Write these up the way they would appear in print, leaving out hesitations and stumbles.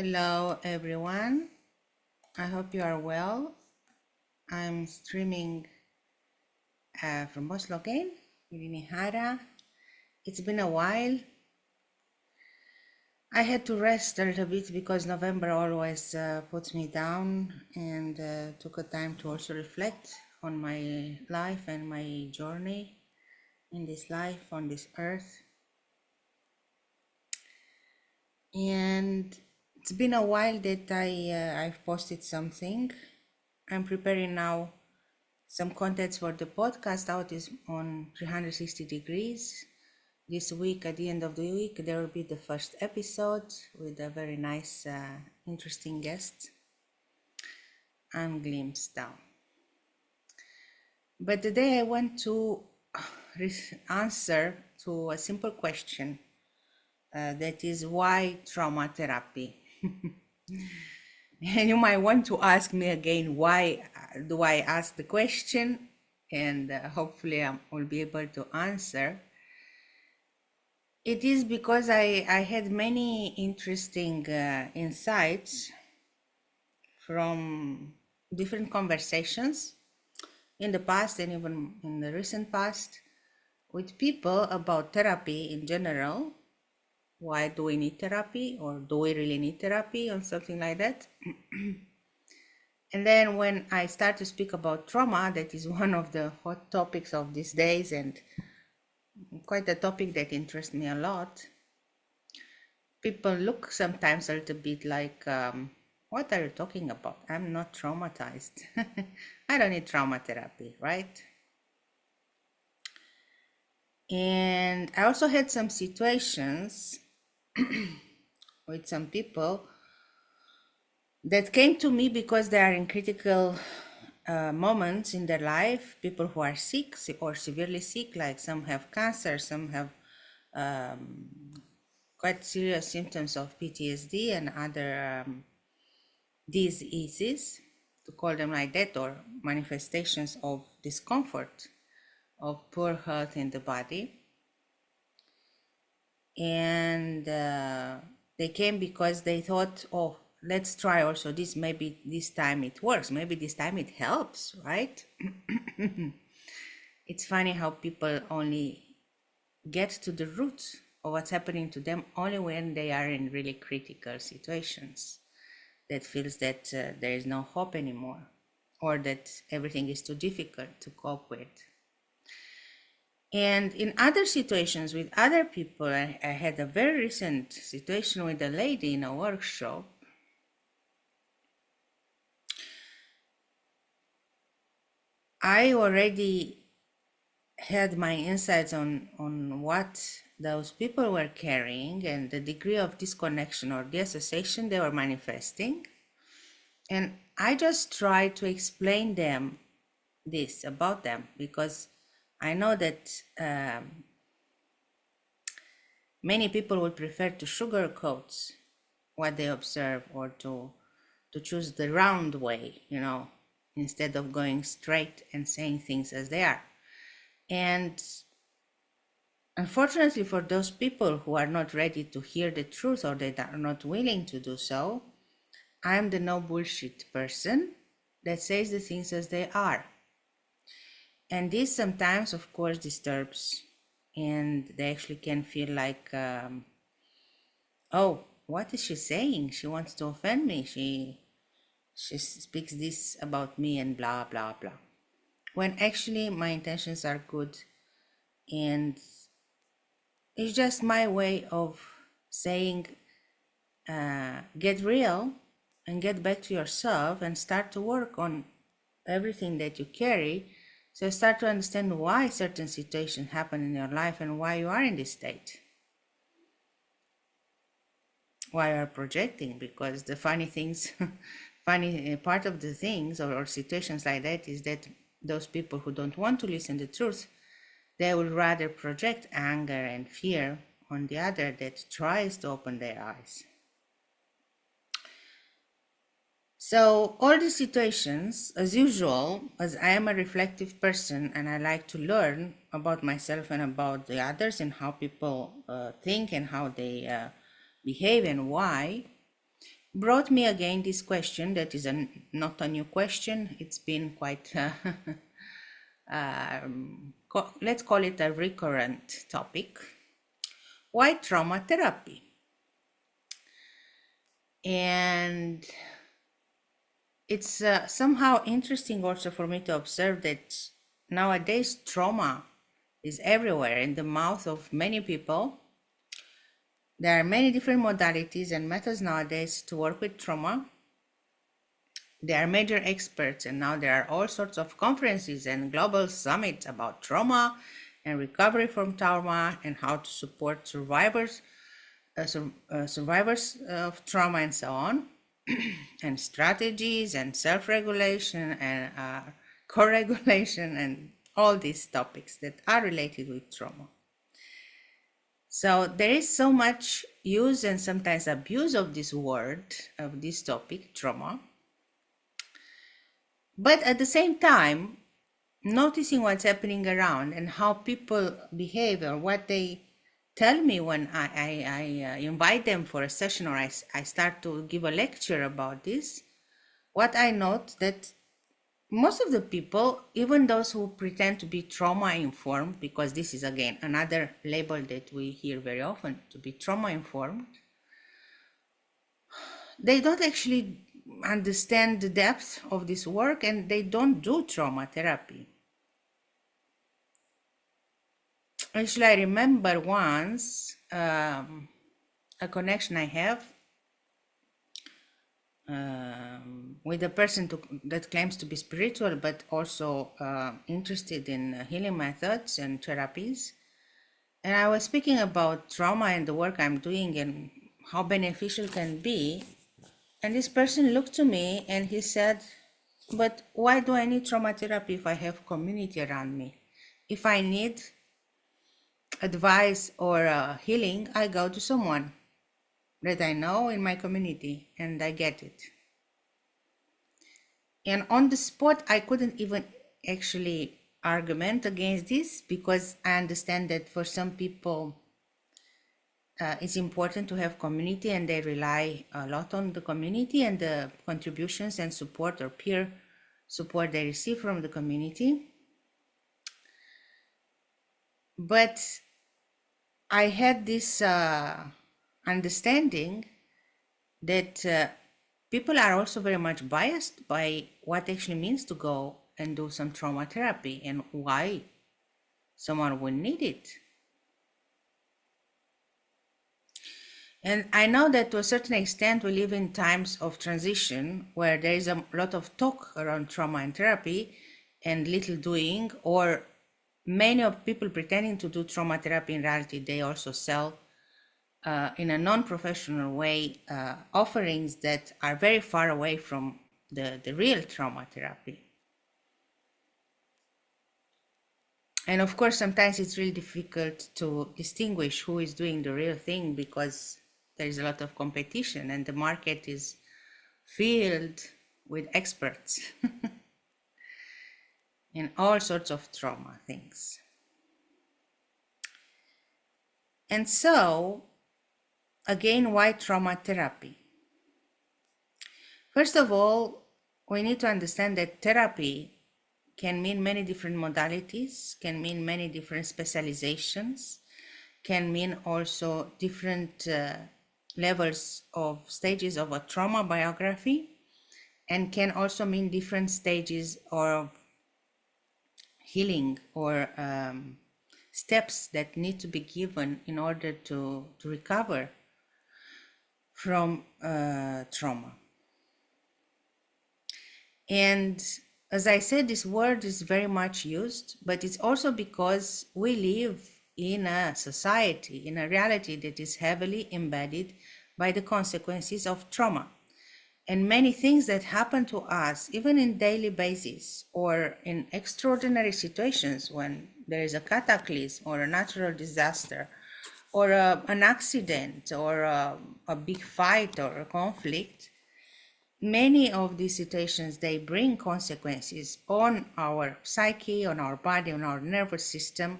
Hello, everyone. I hope you are well. I'm streaming from Oslo again, Irini Hara. It's been a while. I had to rest a little bit because November always puts me down and took a time to also reflect on my life and my journey in this life on this earth. And it's been a while that I've posted something. I'm preparing now some contents for the podcast out is on 360 degrees. This week, at the end of the week, there will be the first episode with a very nice, interesting guest and glimpse down. But today I want to answer to a simple question that is why trauma therapy? And you might want to ask me again, why do I ask the question? And hopefully I will be able to answer. It is because I had many interesting insights from different conversations in the past and even in the recent past with people about therapy in general. Why do we need therapy, or do we really need therapy, or something like that? And then when I start to speak about trauma, that is one of the hot topics of these days and quite a topic that interests me a lot. People look sometimes a little bit like, what are you talking about? I'm not traumatized. I don't need trauma therapy, right? And I also had some situations with some people that came to me because they are in critical moments in their life. People who are sick or severely sick, like some have cancer, some have quite serious symptoms of PTSD and other diseases, to call them like that, or manifestations of discomfort, of poor health in the body. And they came because they thought, oh, let's try also this. Maybe this time it works. Maybe this time it helps, right? It's funny how people only get to the root of what's happening to them only when they are in really critical situations that feels that there is no hope anymore, or that everything is too difficult to cope with. And in other situations with other people, I had a very recent situation with a lady in a workshop. I already had my insights on what those people were carrying and the degree of disconnection or disassociation they were manifesting. And I just tried to explain them this about them, because I know that many people would prefer to sugarcoat what they observe, or to choose the round way, instead of going straight and saying things as they are. And unfortunately, for those people who are not ready to hear the truth, or that are not willing to do so, I'm the no bullshit person that says the things as they are. And this sometimes, of course, disturbs, and they actually can feel like, oh, what is she saying? She wants to offend me. She speaks this about me and blah, blah, blah. When actually my intentions are good, and it's just my way of saying, get real and get back to yourself and start to work on everything that you carry. So start to understand why certain situations happen in your life and why you are in this state. Why you are projecting, because the funny things, funny part of the things, or situations like that, is that those people who don't want to listen to the truth, they will rather project anger and fear on the other that tries to open their eyes. So all these situations, as usual, as I am a reflective person and I like to learn about myself and about the others and how people think and how they behave and why, brought me again this question that is not a new question. It's been quite, let's call it a recurrent topic. Why trauma therapy? And it's somehow interesting also for me to observe that nowadays trauma is everywhere in the mouth of many people. There are many different modalities and methods nowadays to work with trauma. There are major experts, and now there are all sorts of conferences and global summits about trauma and recovery from trauma and how to support survivors of trauma and so on, and strategies and self-regulation and co-regulation and all these topics that are related with trauma. So there is so much use and sometimes abuse of this word, of this topic, trauma. But at the same time, noticing what's happening around and how people behave or what they tell me when I invite them for a session or I start to give a lecture about this, what I note that most of the people, even those who pretend to be trauma informed, because this is again another label that we hear very often, to be trauma informed, they don't actually understand the depth of this work and they don't do trauma therapy. Actually, I remember once a connection I have with a person that claims to be spiritual, but also interested in healing methods and therapies. And I was speaking about trauma and the work I'm doing and how beneficial it can be. And this person looked to me and he said, but why do I need trauma therapy if I have community around me? If I need advice or healing, I go to someone that I know in my community and I get it. And on the spot, I couldn't even actually argument against this because I understand that for some people, it's important to have community and they rely a lot on the community and the contributions and support or peer support they receive from the community. But I had this understanding that people are also very much biased by what actually means to go and do some trauma therapy and why someone would need it. And I know that to a certain extent we live in times of transition where there is a lot of talk around trauma and therapy and little doing, or many of people pretending to do trauma therapy. In reality, they also sell in a non-professional way offerings that are very far away from the real trauma therapy. And of course, sometimes it's really difficult to distinguish who is doing the real thing because there is a lot of competition and the market is filled with experts in all sorts of trauma things. And so, again, why trauma therapy? First of all, we need to understand that therapy can mean many different modalities, can mean many different specializations, can mean also different levels of stages of a trauma biography, and can also mean different stages of healing or steps that need to be given in order to recover from trauma. And as I said, this word is very much used, but it's also because we live in a society, in a reality that is heavily embedded by the consequences of trauma. And many things that happen to us, even in daily basis or in extraordinary situations when there is a cataclysm or a natural disaster or an accident or a big fight or a conflict, many of these situations, they bring consequences on our psyche, on our body, on our nervous system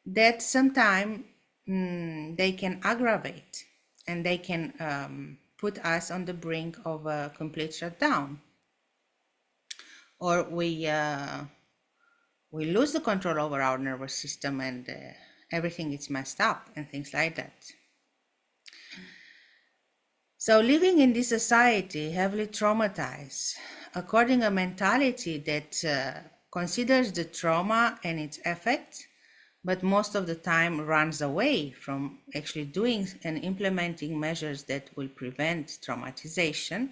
that sometimes they can aggravate and they can put us on the brink of a complete shutdown, or we lose the control over our nervous system and everything is messed up and things like that. So living in this society heavily traumatized, according a mentality that considers the trauma and its effects, but most of the time runs away from actually doing and implementing measures that will prevent traumatization.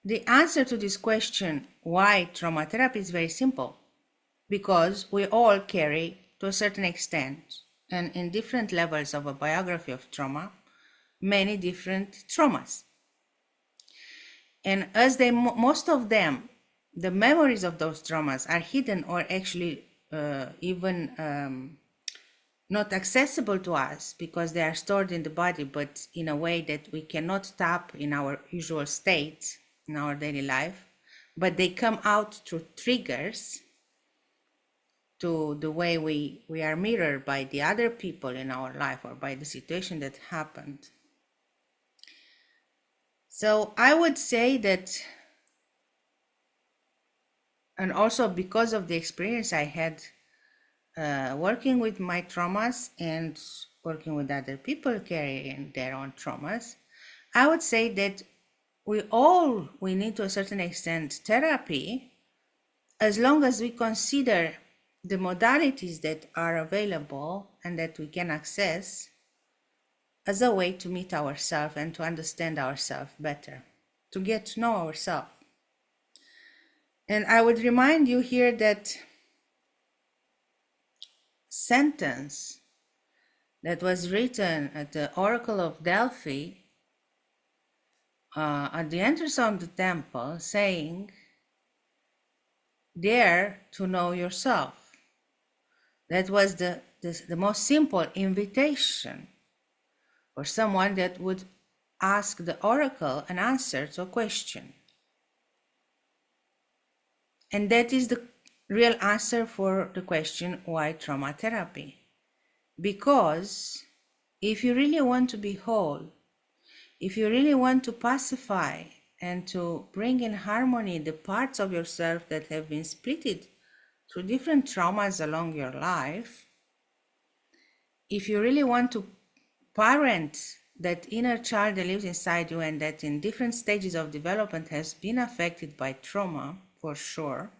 The answer to this question, why trauma therapy, is very simple. Because we all carry, to a certain extent, and in different levels of a biography of trauma, many different traumas. And as most of them, the memories of those traumas are hidden or actually even not accessible to us because they are stored in the body, but in a way that we cannot tap in our usual state in our daily life, but they come out through triggers to the way we are mirrored by the other people in our life or by the situation that happened. So I would say that, and also because of the experience I had working with my traumas and working with other people carrying their own traumas, I would say that we need to a certain extent therapy, as long as we consider the modalities that are available and that we can access as a way to meet ourselves and to understand ourselves better, to get to know ourselves. And I would remind you here that sentence that was written at the Oracle of Delphi at the entrance of the temple, saying, "Dare to know yourself." That was the most simple invitation for someone that would ask the oracle an answer to a question. And that is the real answer for the question, why trauma therapy? Because if you really want to be whole, if you really want to pacify and to bring in harmony the parts of yourself that have been splitted through different traumas along your life, if you really want to parent that inner child that lives inside you and that in different stages of development has been affected by trauma, for sure,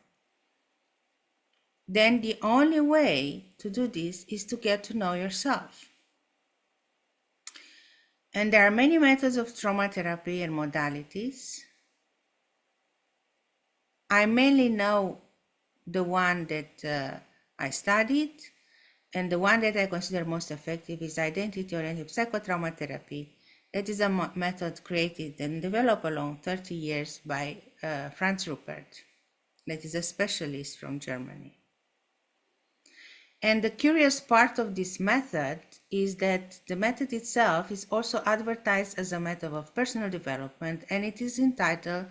then the only way to do this is to get to know yourself. And there are many methods of trauma therapy and modalities. I mainly know the one that I studied, and the one that I consider most effective is identity-oriented psychotrauma therapy. That is a method created and developed along 30 years by Franz Rupert, that is a specialist from Germany. And the curious part of this method is that the method itself is also advertised as a method of personal development, and it is entitled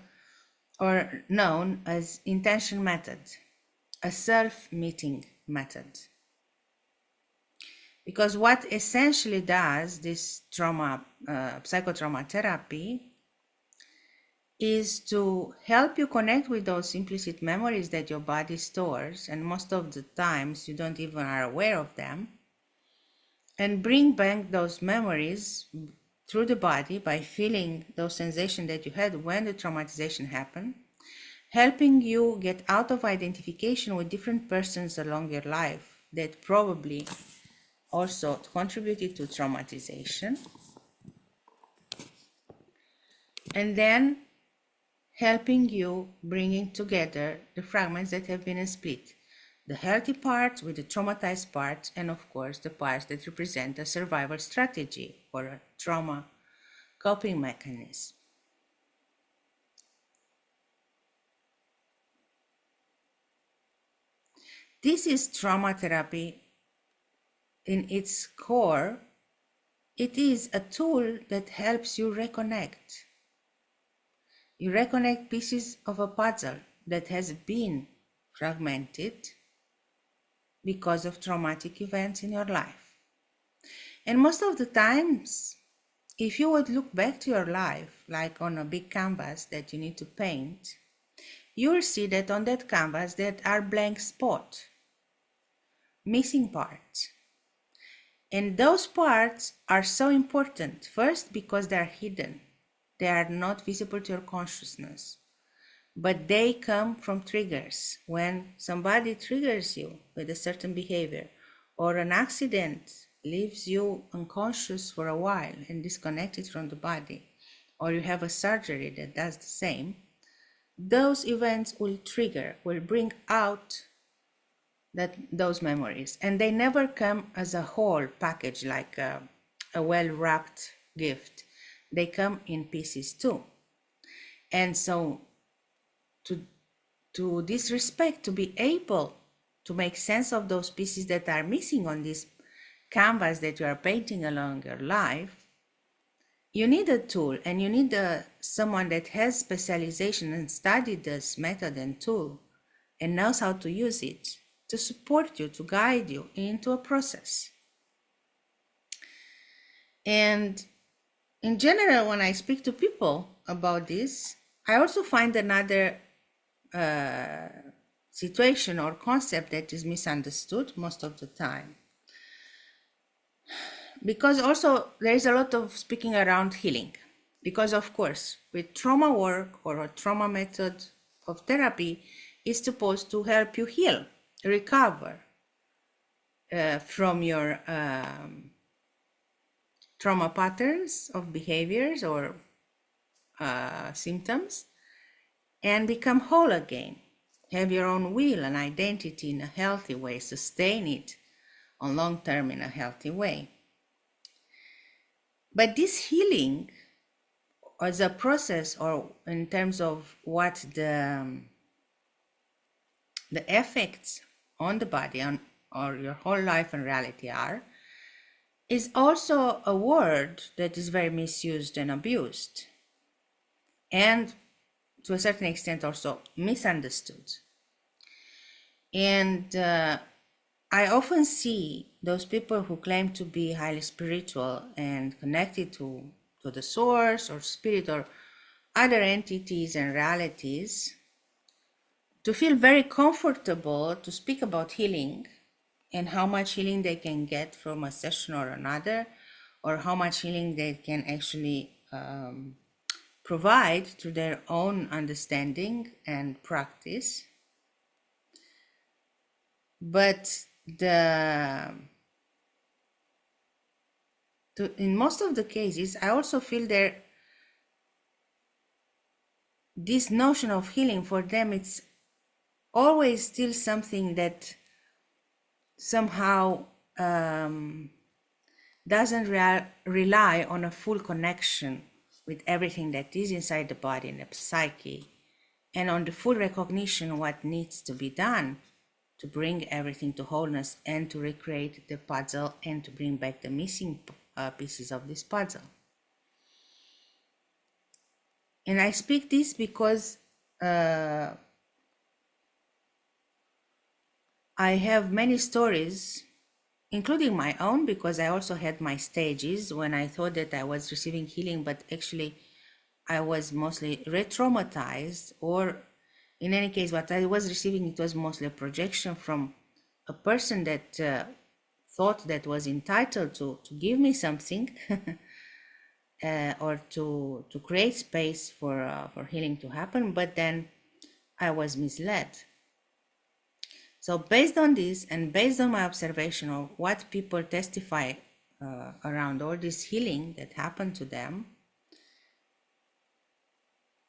or known as intention method, a self-meeting method. Because what essentially does this psychotrauma therapy is to help you connect with those implicit memories that your body stores, and most of the times you don't even are aware of them, and bring back those memories through the body by feeling those sensations that you had when the traumatization happened, helping you get out of identification with different persons along your life that probably also contributed to traumatization, and then helping you bringing together the fragments that have been split, the healthy parts with the traumatized parts, and of course the parts that represent a survival strategy or a trauma coping mechanism. This is trauma therapy in its core. It is a tool that helps you reconnect. You reconnect pieces of a puzzle that has been fragmented because of traumatic events in your life. And most of the times, if you would look back to your life, like on a big canvas that you need to paint, you will see that on that canvas there are blank spots, missing parts. And those parts are so important, first because they are hidden. They are not visible to your consciousness, but they come from triggers. When somebody triggers you with a certain behavior, or an accident leaves you unconscious for a while and disconnected from the body, or you have a surgery that does the same, those events will trigger, will bring out those memories, and they never come as a whole package like a well-wrapped gift. They come in pieces too. And so to this respect, to be able to make sense of those pieces that are missing on this canvas that you are painting along your life, you need a tool, and you need someone that has specialization and studied this method and tool and knows how to use it to support you, to guide you into a process. And in general, when I speak to people about this, I also find another situation or concept that is misunderstood most of the time. Because also there is a lot of speaking around healing. Because of course, with trauma work or a trauma method of therapy is supposed to help you heal, recover from your trauma patterns of behaviors or symptoms and become whole again. Have your own will and identity in a healthy way, sustain it on long term in a healthy way. But this healing as a process, or in terms of what the effects on the body or your whole life and reality are, is also a word that is very misused and abused, and to a certain extent also misunderstood. And I often see those people who claim to be highly spiritual and connected to the source or spirit or other entities and realities to feel very comfortable to speak about healing and how much healing they can get from a session or another, or how much healing they can actually provide through their own understanding and practice. But in most of the cases, I also feel this notion of healing for them, it's always still something that somehow doesn't rely on a full connection with everything that is inside the body and the psyche, and on the full recognition of what needs to be done to bring everything to wholeness and to recreate the puzzle and to bring back the missing pieces of this puzzle. And I speak this because I have many stories, including my own, because I also had my stages when I thought that I was receiving healing, but actually I was mostly re-traumatized, or in any case, what I was receiving, it was mostly a projection from a person that thought that was entitled to give me something or to create space for healing to happen, but then I was misled. So based on this and based on my observation of what people testify around all this healing that happened to them,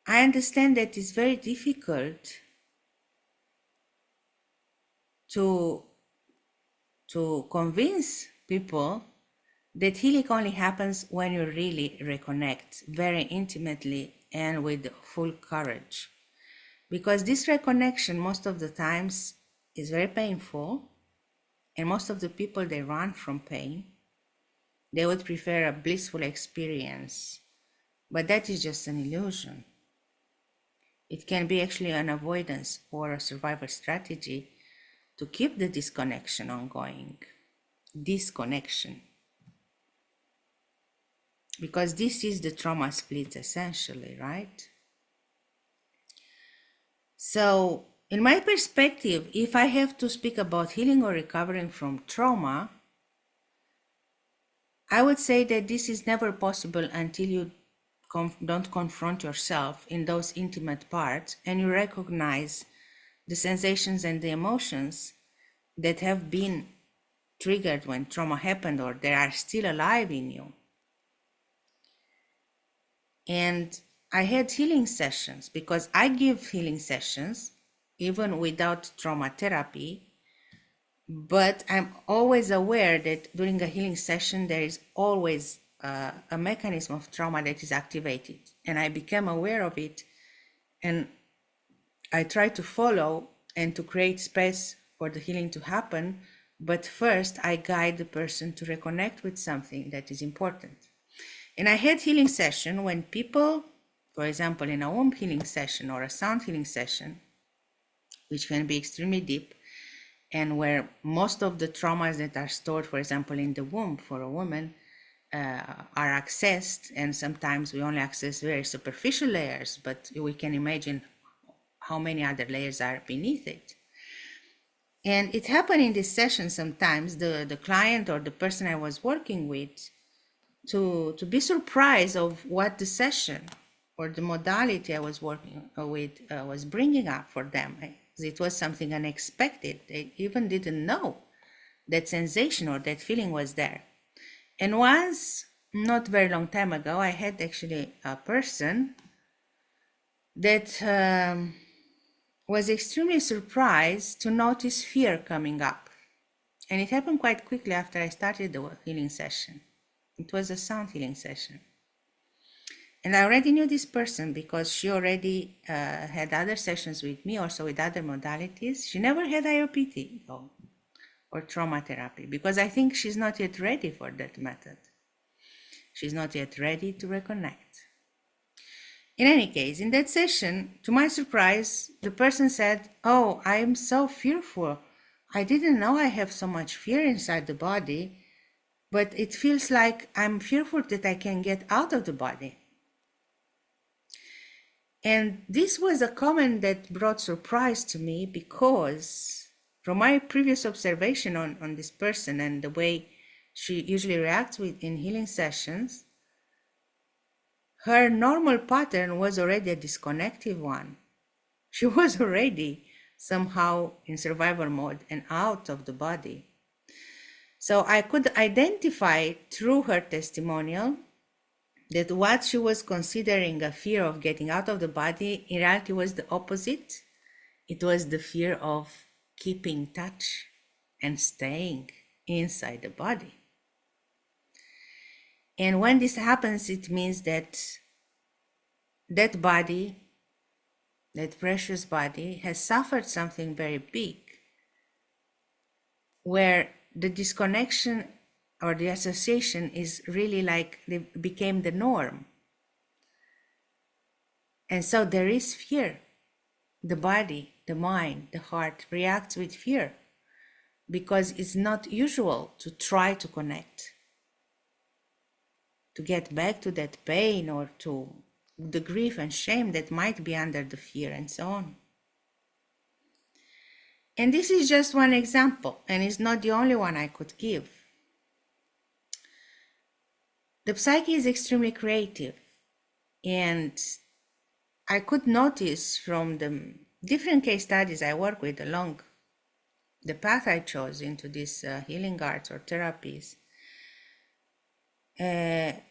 I understand that it's very difficult to convince people that healing only happens when you really reconnect very intimately and with full courage. Because this reconnection most of the times is very painful, and most of the people, they run from pain. They would prefer a blissful experience, but that is just an illusion. It can be actually an avoidance or a survival strategy to keep the disconnection ongoing. Disconnection. because this is the trauma split essentially, right? So, in my perspective, if I have to speak about healing or recovering from trauma, I would say that this is never possible until you don't confront yourself in those intimate parts and you recognize the sensations and the emotions that have been triggered when trauma happened or they are still alive in you. And I had healing sessions because I give healing sessions even without trauma therapy. But I'm always aware that during a healing session, there is always a mechanism of trauma that is activated. And I became aware of it. And I try to follow and to create space for the healing to happen. But first, I guide the person to reconnect with something that is important. And I had healing session when people, for example, in a womb healing session or a sound healing session, which can be extremely deep, and where most of the traumas that are stored, for example, in the womb for a woman, are accessed, and sometimes we only access very superficial layers, but we can imagine how many other layers are beneath it. And it happened in this session sometimes, the client or the person I was working with, to be surprised of what the session or the modality I was working with was bringing up for them. It was something unexpected. They even didn't know that sensation or that feeling was there. And once, not very long time ago, I had actually a person that was extremely surprised to notice fear coming up. And it happened quite quickly after I started the healing session. It was a sound healing session. And I already knew this person because she already had other sessions with me, also with other modalities. She never had IOPT though, or trauma therapy, because I think she's not yet ready for that method. She's not yet ready to reconnect. In any case, in that session, to my surprise, the person said, "Oh, I am so fearful. I didn't know I have so much fear inside the body, but it feels like I'm fearful that I can get out of the body." And this was a comment that brought surprise to me because from my previous observation on this person and the way she usually reacts in healing sessions, her normal pattern was already a disconnective one. She was already somehow in survival mode and out of the body. So I could identify through her testimonial that what she was considering a fear of getting out of the body in reality was the opposite. It was the fear of keeping touch and staying inside the body. And when this happens, it means that that body, that precious body, has suffered something very big, where the disconnection or the association is really like they became the norm. And so there is fear. The body, the mind, the heart reacts with fear because it's not usual to try to connect, to get back to that pain or to the grief and shame that might be under the fear and so on. And this is just one example, and it's not the only one I could give. The psyche is extremely creative, and I could notice from the different case studies I work with along the path I chose into these healing arts or therapies, that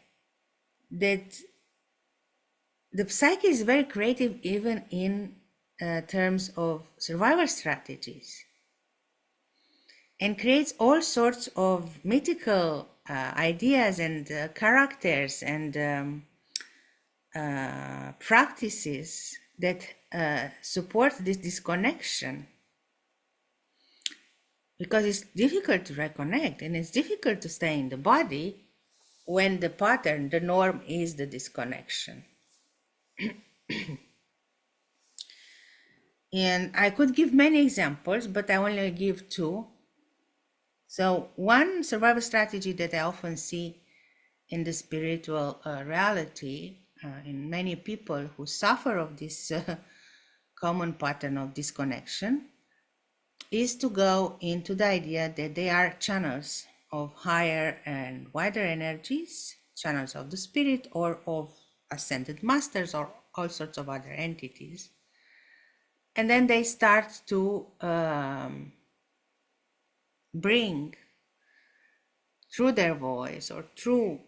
the psyche is very creative even in terms of survival strategies, and creates all sorts of mythical ideas and characters and practices that support this disconnection, because it's difficult to reconnect and it's difficult to stay in the body when the pattern, the norm, is the disconnection. And I could give many examples, but I only give two. So one survival strategy that I often see in the spiritual reality, in many people who suffer of this common pattern of disconnection, is to go into the idea that they are channels of higher and wider energies, channels of the spirit or of ascended masters or all sorts of other entities. And then they start to bring through their voice or through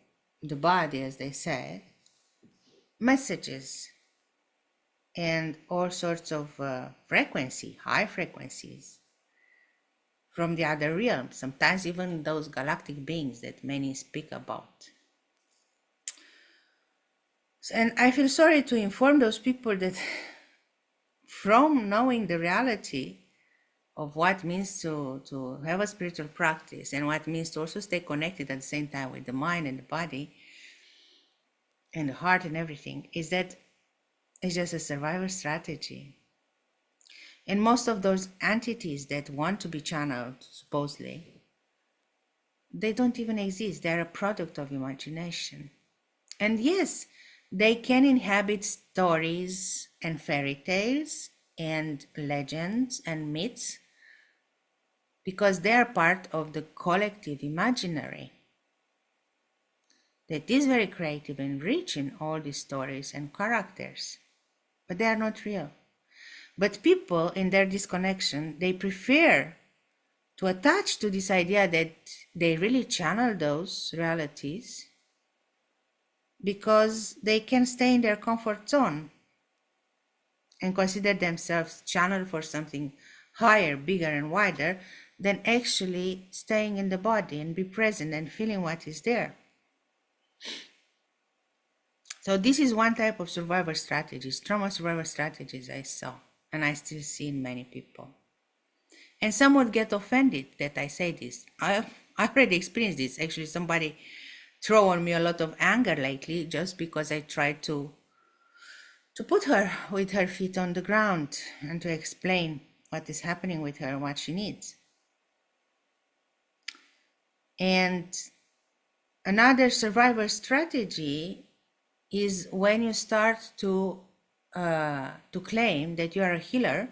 the body, as they say, messages and all sorts of frequency, high frequencies from the other realms, sometimes even those galactic beings that many speak about. And I feel sorry to inform those people that from knowing the reality of what means to have a spiritual practice and what means to also stay connected at the same time with the mind and the body and the heart and everything, is that it's just a survival strategy. And most of those entities that want to be channeled, supposedly, they don't even exist. They're a product of imagination. And yes, they can inhabit stories and fairy tales and legends and myths because they are part of the collective imaginary that is very creative and rich in all these stories and characters, but they are not real. But people in their disconnection, they prefer to attach to this idea that they really channel those realities because they can stay in their comfort zone and consider themselves channeled for something higher, bigger, and wider than actually staying in the body and be present and feeling what is there. So this is one type of survival strategies, trauma survival strategies I saw, and I still see in many people. And some would get offended that I say this. I already experienced this. Actually, somebody threw on me a lot of anger lately just because I tried to put her with her feet on the ground and to explain what is happening with her and what she needs. And another survival strategy is when you start to claim that you are a healer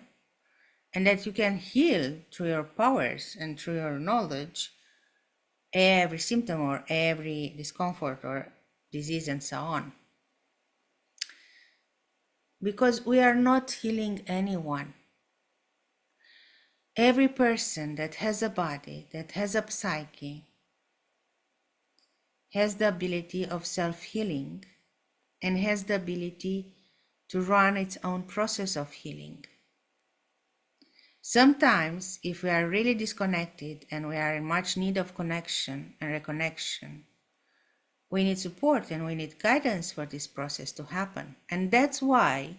and that you can heal through your powers and through your knowledge every symptom or every discomfort or disease and so on. Because we are not healing anyone. Every person that has a body, that has a psyche, has the ability of self-healing and has the ability to run its own process of healing. Sometimes, if we are really disconnected and we are in much need of connection and reconnection, we need support and we need guidance for this process to happen. And that's why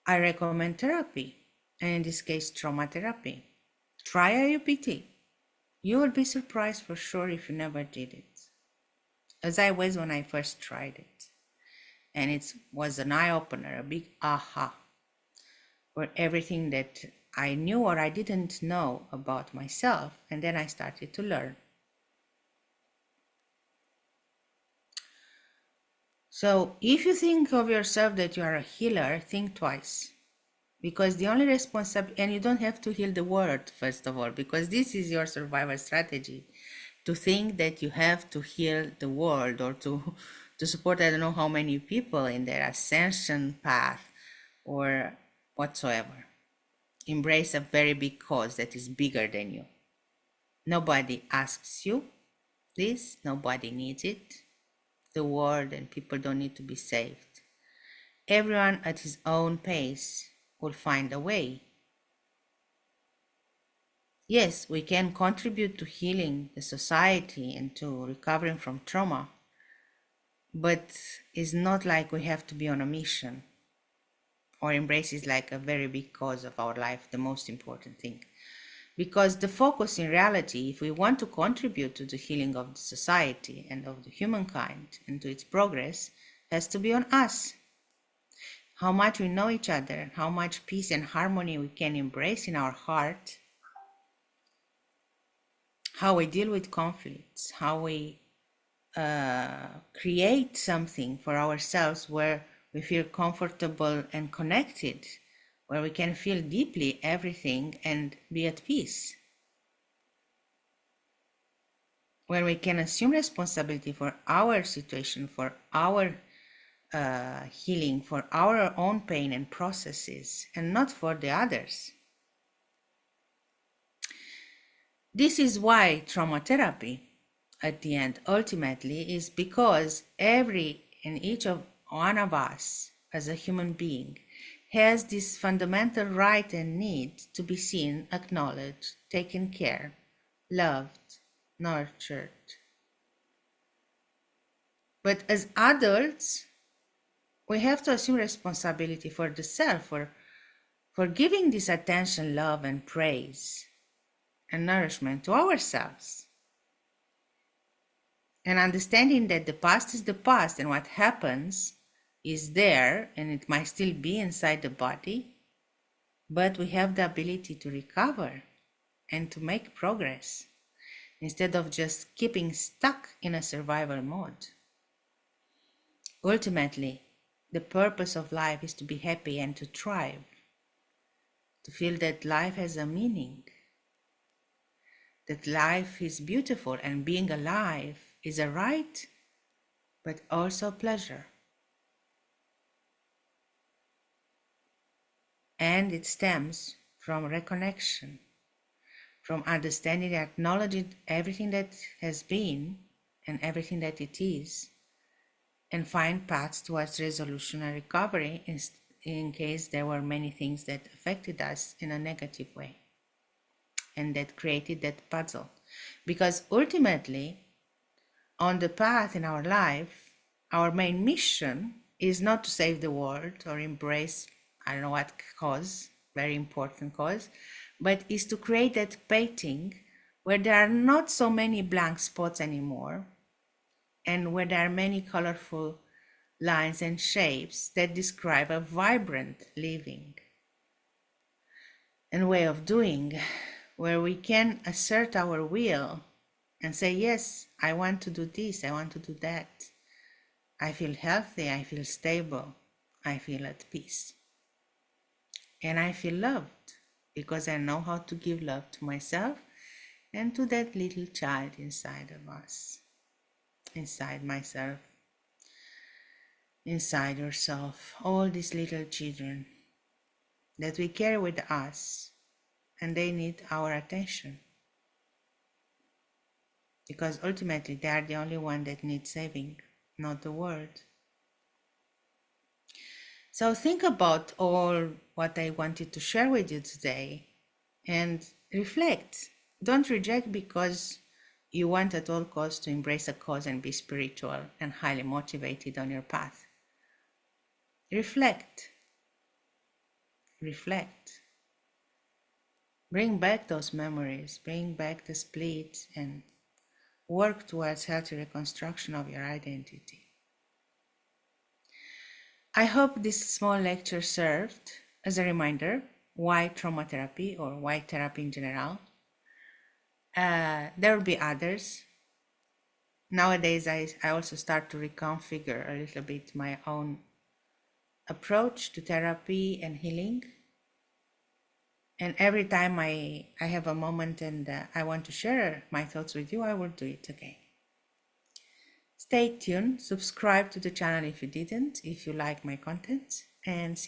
I recommend therapy, and in this case, trauma therapy. Try IUPT. You will be surprised for sure if you never did it, as I was when I first tried it. And it was an eye-opener, a big aha, for everything that I knew or I didn't know about myself, and then I started to learn. So if you think of yourself that you are a healer, think twice. Because the only responsibility, and you don't have to heal the world, first of all, because this is your survival strategy, to think that you have to heal the world or to support I don't know how many people in their ascension path or whatsoever. Embrace a very big cause that is bigger than you. Nobody asks you this, nobody needs it. The world and people don't need to be saved. Everyone at his own pace will find a way. Yes, we can contribute to healing the society and to recovering from trauma, but it's not like we have to be on a mission or embrace is like a very big cause of our life, the most important thing. Because the focus in reality, if we want to contribute to the healing of the society and of the humankind and to its progress, has to be on us. How much we know each other, how much peace and harmony we can embrace in our heart, how we deal with conflicts, how we create something for ourselves where we feel comfortable and connected, where we can feel deeply everything and be at peace, where we can assume responsibility for our situation, for our healing, for our own pain and processes, and not for the others. This is why trauma therapy, at the end, ultimately, is because every and each of one of us as a human being has this fundamental right and need to be seen, acknowledged, taken care, loved, nurtured. But as adults, we have to assume responsibility for the self, for giving this attention, love, and praise and nourishment to ourselves. And understanding that the past is the past and what happens is there and it might still be inside the body, but we have the ability to recover and to make progress instead of just keeping stuck in a survival mode. Ultimately, the purpose of life is to be happy and to thrive, to feel that life has a meaning, that life is beautiful and being alive is a right, but also a pleasure. And it stems from reconnection, from understanding and acknowledging everything that has been and everything that it is, and find paths towards resolution and recovery in case there were many things that affected us in a negative way and that created that puzzle. Because ultimately, on the path in our life, our main mission is not to save the world or embrace, I don't know what cause, very important cause, but is to create that painting where there are not so many blank spots anymore and where there are many colorful lines and shapes that describe a vibrant living and way of doing, where we can assert our will and say, yes, I want to do this, I want to do that. I feel healthy, I feel stable, I feel at peace. And I feel loved because I know how to give love to myself and to that little child inside of us, inside myself, inside yourself, all these little children that we carry with us, and they need our attention. Because ultimately they are the only one that needs saving, not the world. So think about all what I wanted to share with you today and reflect. Don't reject because you want at all costs to embrace a cause and be spiritual and highly motivated on your path. Reflect. Reflect. Bring back those memories, bring back the split, and work towards healthy reconstruction of your identity. I hope this small lecture served as a reminder why trauma therapy or why therapy in general. There will be others. Nowadays, I also start to reconfigure a little bit my own approach to therapy and healing. And every time I have a moment and I want to share my thoughts with you, I will do it again. Stay tuned, subscribe to the channel if you didn't, if you like my content, and see you.